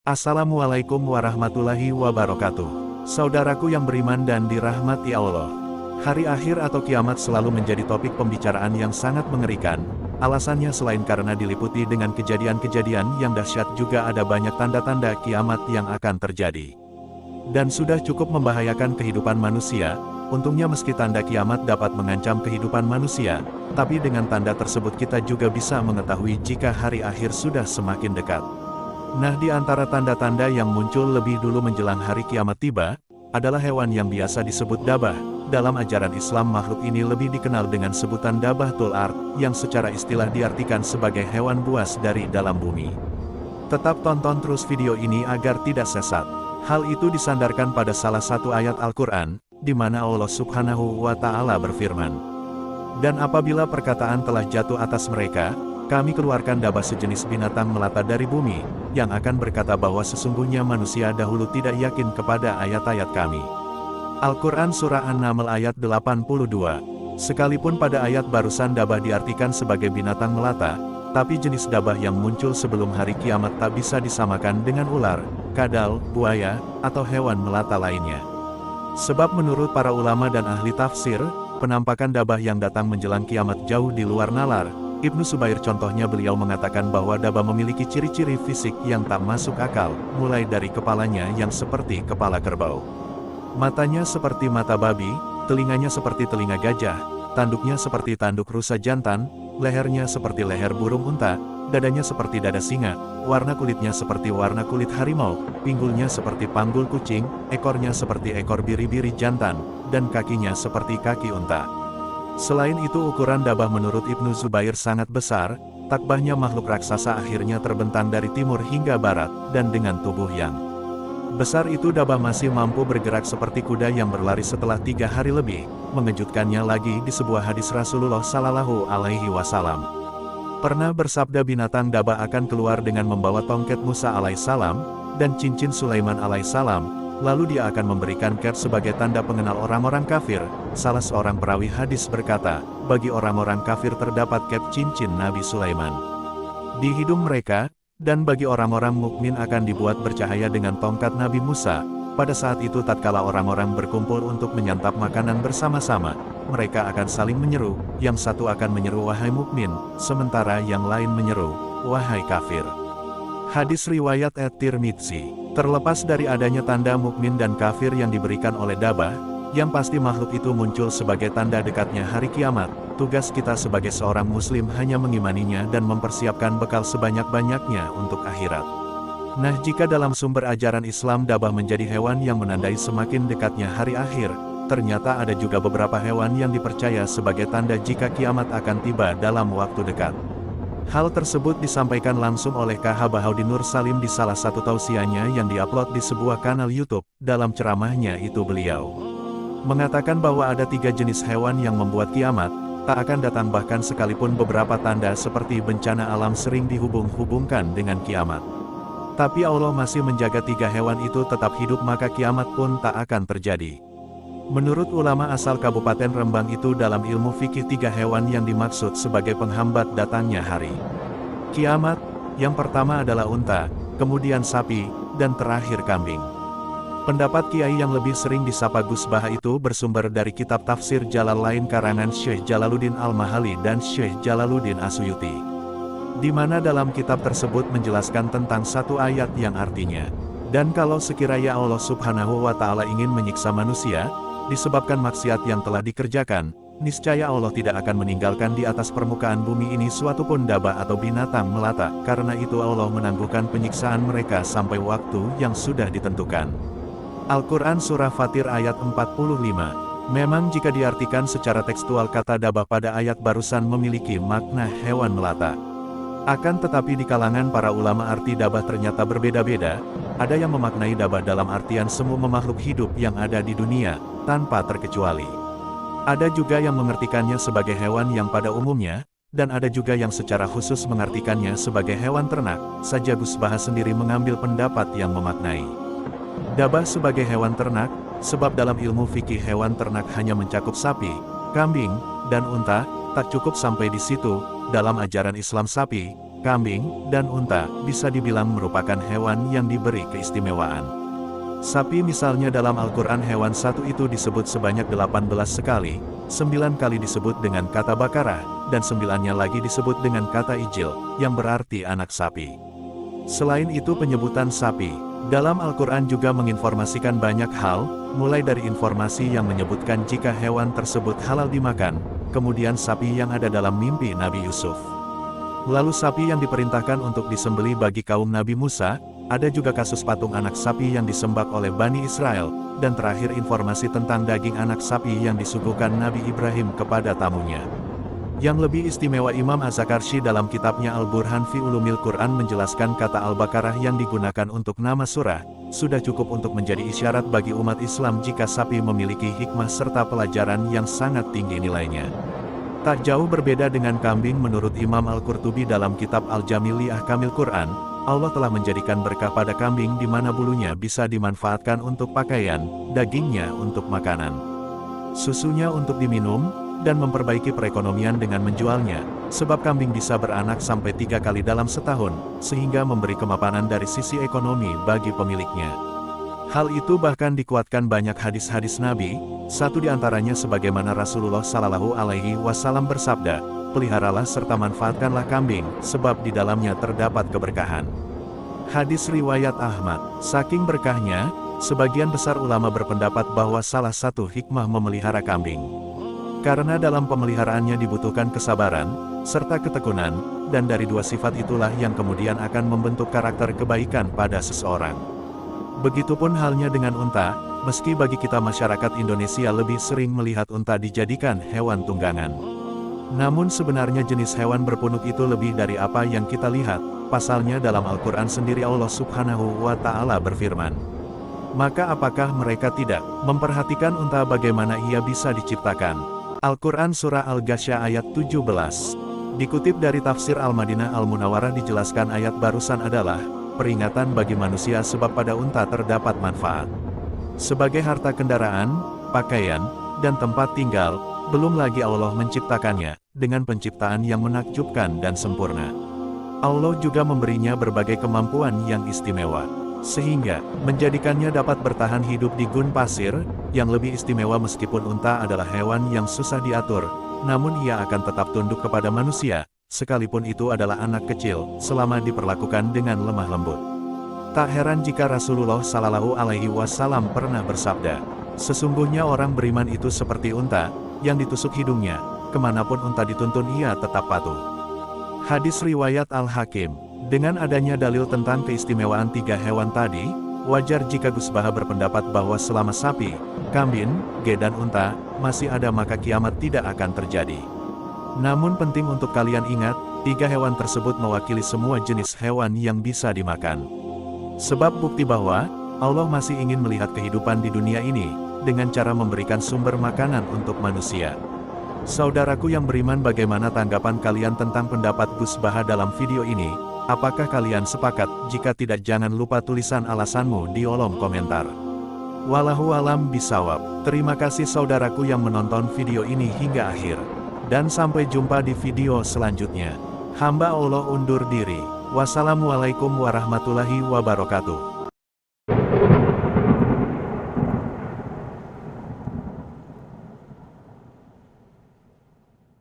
Assalamualaikum warahmatullahi wabarakatuh. Saudaraku yang beriman dan dirahmati Allah. Hari akhir atau kiamat selalu menjadi topik pembicaraan yang sangat mengerikan. Alasannya selain karena diliputi dengan kejadian-kejadian yang dahsyat, juga ada banyak tanda-tanda kiamat yang akan terjadi. Dan sudah cukup membahayakan kehidupan manusia. Untungnya meski tanda kiamat dapat mengancam kehidupan manusia, tapi dengan tanda tersebut kita juga bisa mengetahui jika hari akhir sudah semakin dekat. Nah, di antara tanda-tanda yang muncul lebih dulu menjelang hari kiamat tiba, adalah hewan yang biasa disebut dabah. Dalam ajaran Islam, makhluk ini lebih dikenal dengan sebutan Dabbatul Ard, yang secara istilah diartikan sebagai hewan buas dari dalam bumi. Tetap tonton terus video ini agar tidak sesat. Hal itu disandarkan pada salah satu ayat Al-Quran, di mana Allah Subhanahu wa Ta'ala berfirman, "Dan apabila perkataan telah jatuh atas mereka, kami keluarkan dabah sejenis binatang melata dari bumi, yang akan berkata bahwa sesungguhnya manusia dahulu tidak yakin kepada ayat-ayat kami." Al-Quran Surah An-Naml ayat 82. Sekalipun pada ayat barusan dabah diartikan sebagai binatang melata, tapi jenis dabah yang muncul sebelum hari kiamat tak bisa disamakan dengan ular, kadal, buaya, atau hewan melata lainnya. Sebab menurut para ulama dan ahli tafsir, penampakan dabah yang datang menjelang kiamat jauh di luar nalar. Ibnu Subair contohnya, beliau mengatakan bahwa dabah memiliki ciri-ciri fisik yang tak masuk akal, mulai dari kepalanya yang seperti kepala kerbau, matanya seperti mata babi, telinganya seperti telinga gajah, tanduknya seperti tanduk rusa jantan, lehernya seperti leher burung unta, dadanya seperti dada singa, warna kulitnya seperti warna kulit harimau, pinggulnya seperti panggul kucing, ekornya seperti ekor biri-biri jantan, dan kakinya seperti kaki unta. Selain itu, ukuran dabah menurut Ibnu Zubair sangat besar. Takbahnya makhluk raksasa akhirnya terbentang dari timur hingga barat, dan dengan tubuh yang besar itu dabah masih mampu bergerak seperti kuda yang berlari setelah 3 hari lebih. Mengejutkannya lagi, di sebuah hadis Rasulullah Shallallahu Alaihi Wasallam pernah bersabda, binatang dabah akan keluar dengan membawa tongkat Musa alaihissalam, dan cincin Sulaiman alaihissalam. Lalu dia akan memberikan cap sebagai tanda pengenal orang-orang kafir. Salah seorang perawi hadis berkata, bagi orang-orang kafir terdapat cap cincin Nabi Sulaiman di hidung mereka, dan bagi orang-orang mukmin akan dibuat bercahaya dengan tongkat Nabi Musa. Pada saat itu tatkala orang-orang berkumpul untuk menyantap makanan bersama-sama, mereka akan saling menyeru, yang satu akan menyeru wahai mukmin, sementara yang lain menyeru wahai kafir. Hadis riwayat At-Tirmidzi. Terlepas dari adanya tanda mukmin dan kafir yang diberikan oleh dabah, yang pasti makhluk itu muncul sebagai tanda dekatnya hari kiamat. Tugas kita sebagai seorang muslim hanya mengimaninya dan mempersiapkan bekal sebanyak-banyaknya untuk akhirat. Nah, jika dalam sumber ajaran Islam dabah menjadi hewan yang menandai semakin dekatnya hari akhir, ternyata ada juga beberapa hewan yang dipercaya sebagai tanda jika kiamat akan tiba dalam waktu dekat. Hal tersebut disampaikan langsung oleh KH Bahaudin Nur Salim di salah satu tausiahnya yang diupload di sebuah kanal YouTube. Dalam ceramahnya itu beliau mengatakan bahwa ada 3 jenis hewan yang membuat kiamat tak akan datang, bahkan sekalipun beberapa tanda seperti bencana alam sering dihubung-hubungkan dengan kiamat. Tapi Allah masih menjaga 3 hewan itu tetap hidup, maka kiamat pun tak akan terjadi. Menurut ulama asal Kabupaten Rembang itu, dalam ilmu fikih 3 hewan yang dimaksud sebagai penghambat datangnya hari kiamat. Yang pertama adalah unta, kemudian sapi, dan terakhir kambing. Pendapat kiai yang lebih sering disapa Gus Baha itu bersumber dari kitab tafsir Jalalain karangan Syekh Jalaluddin Al-Mahali dan Syekh Jalaluddin As-Suyuti, di mana dalam kitab tersebut menjelaskan tentang satu ayat yang artinya, dan kalau sekiranya Allah Subhanahu wa Ta'ala ingin menyiksa manusia disebabkan maksiat yang telah dikerjakan, niscaya Allah tidak akan meninggalkan di atas permukaan bumi ini suatu pun dabah atau binatang melata. Karena itu Allah menangguhkan penyiksaan mereka sampai waktu yang sudah ditentukan. Al-Quran Surah Fatir ayat 45. Memang jika diartikan secara tekstual, kata dabah pada ayat barusan memiliki makna hewan melata. Akan tetapi di kalangan para ulama arti dabah ternyata berbeda-beda. Ada yang memaknai dabah dalam artian semua makhluk hidup yang ada di dunia, tanpa terkecuali. Ada juga yang mengartikannya sebagai hewan yang pada umumnya, dan ada juga yang secara khusus mengartikannya sebagai hewan ternak. Saja Gus Baha sendiri mengambil pendapat yang memaknai dabah sebagai hewan ternak, sebab dalam ilmu fikih hewan ternak hanya mencakup sapi, kambing, dan unta. Tak cukup sampai di situ, dalam ajaran Islam sapi, kambing, dan unta bisa dibilang merupakan hewan yang diberi keistimewaan. Sapi misalnya dalam Al-Quran hewan satu itu disebut sebanyak 18 sekali, 9 kali disebut dengan kata bakarah, dan 9-nya lagi disebut dengan kata ijil, yang berarti anak sapi. Selain itu penyebutan sapi dalam Al-Quran juga menginformasikan banyak hal, mulai dari informasi yang menyebutkan jika hewan tersebut halal dimakan, kemudian sapi yang ada dalam mimpi Nabi Yusuf. Lalu sapi yang diperintahkan untuk disembelih bagi kaum Nabi Musa, ada juga kasus patung anak sapi yang disembah oleh Bani Israel, dan terakhir informasi tentang daging anak sapi yang disuguhkan Nabi Ibrahim kepada tamunya. Yang lebih istimewa Imam Az-Zakarshi dalam kitabnya Al-Burhan fi Ulumil Quran menjelaskan kata Al-Baqarah yang digunakan untuk nama surah, sudah cukup untuk menjadi isyarat bagi umat Islam jika sapi memiliki hikmah serta pelajaran yang sangat tinggi nilainya. Tak jauh berbeda dengan kambing menurut Imam Al-Qurtubi dalam kitab Al-Jamil li Ahkamil Quran, Allah telah menjadikan berkah pada kambing di mana bulunya bisa dimanfaatkan untuk pakaian, dagingnya untuk makanan, susunya untuk diminum, dan memperbaiki perekonomian dengan menjualnya, sebab kambing bisa beranak sampai 3 kali dalam setahun, sehingga memberi kemapanan dari sisi ekonomi bagi pemiliknya. Hal itu bahkan dikuatkan banyak hadis-hadis Nabi, satu di antaranya sebagaimana Rasulullah Shallallahu Alaihi Wasallam bersabda, peliharalah serta manfaatkanlah kambing, sebab di dalamnya terdapat keberkahan. Hadis riwayat Ahmad, saking berkahnya, sebagian besar ulama berpendapat bahwa salah satu hikmah memelihara kambing, karena dalam pemeliharaannya dibutuhkan kesabaran, serta ketekunan, dan dari dua sifat itulah yang kemudian akan membentuk karakter kebaikan pada seseorang. Begitupun halnya dengan unta, meski bagi kita masyarakat Indonesia lebih sering melihat unta dijadikan hewan tunggangan. Namun sebenarnya jenis hewan berpunuk itu lebih dari apa yang kita lihat, pasalnya dalam Al-Quran sendiri Allah Subhanahu wa Ta'ala berfirman. Maka apakah mereka tidak memperhatikan unta bagaimana ia bisa diciptakan? Al-Quran Surah Al-Ghasyiyah ayat 17. Dikutip dari tafsir Al-Madinah Al-Munawwarah dijelaskan ayat barusan adalah peringatan bagi manusia sebab pada unta terdapat manfaat sebagai harta kendaraan, pakaian, dan tempat tinggal, belum lagi Allah menciptakannya dengan penciptaan yang menakjubkan dan sempurna. Allah juga memberinya berbagai kemampuan yang istimewa, sehingga menjadikannya dapat bertahan hidup di gun pasir. Yang lebih istimewa meskipun unta adalah hewan yang susah diatur, namun ia akan tetap tunduk kepada manusia, sekalipun itu adalah anak kecil, selama diperlakukan dengan lemah lembut. Tak heran jika Rasulullah Shallallahu Alaihi Wasallam pernah bersabda, sesungguhnya orang beriman itu seperti unta, yang ditusuk hidungnya, kemanapun unta dituntun ia tetap patuh. Hadis riwayat Al-Hakim. Dengan adanya dalil tentang keistimewaan 3 hewan tadi, wajar jika Gus Baha berpendapat bahwa selama sapi, kambing, dan unta masih ada maka kiamat tidak akan terjadi. Namun penting untuk kalian ingat, 3 hewan tersebut mewakili semua jenis hewan yang bisa dimakan. Sebab bukti bahwa Allah masih ingin melihat kehidupan di dunia ini dengan cara memberikan sumber makanan untuk manusia. Saudaraku yang beriman, bagaimana tanggapan kalian tentang pendapat Gus Baha dalam video ini? Apakah kalian sepakat? Jika tidak, jangan lupa tulisan alasanmu di kolom komentar. Wallahu alam bisawab. Terima kasih saudaraku yang menonton video ini hingga akhir. Dan sampai jumpa di video selanjutnya. Hamba Allah undur diri. Wassalamualaikum warahmatullahi wabarakatuh.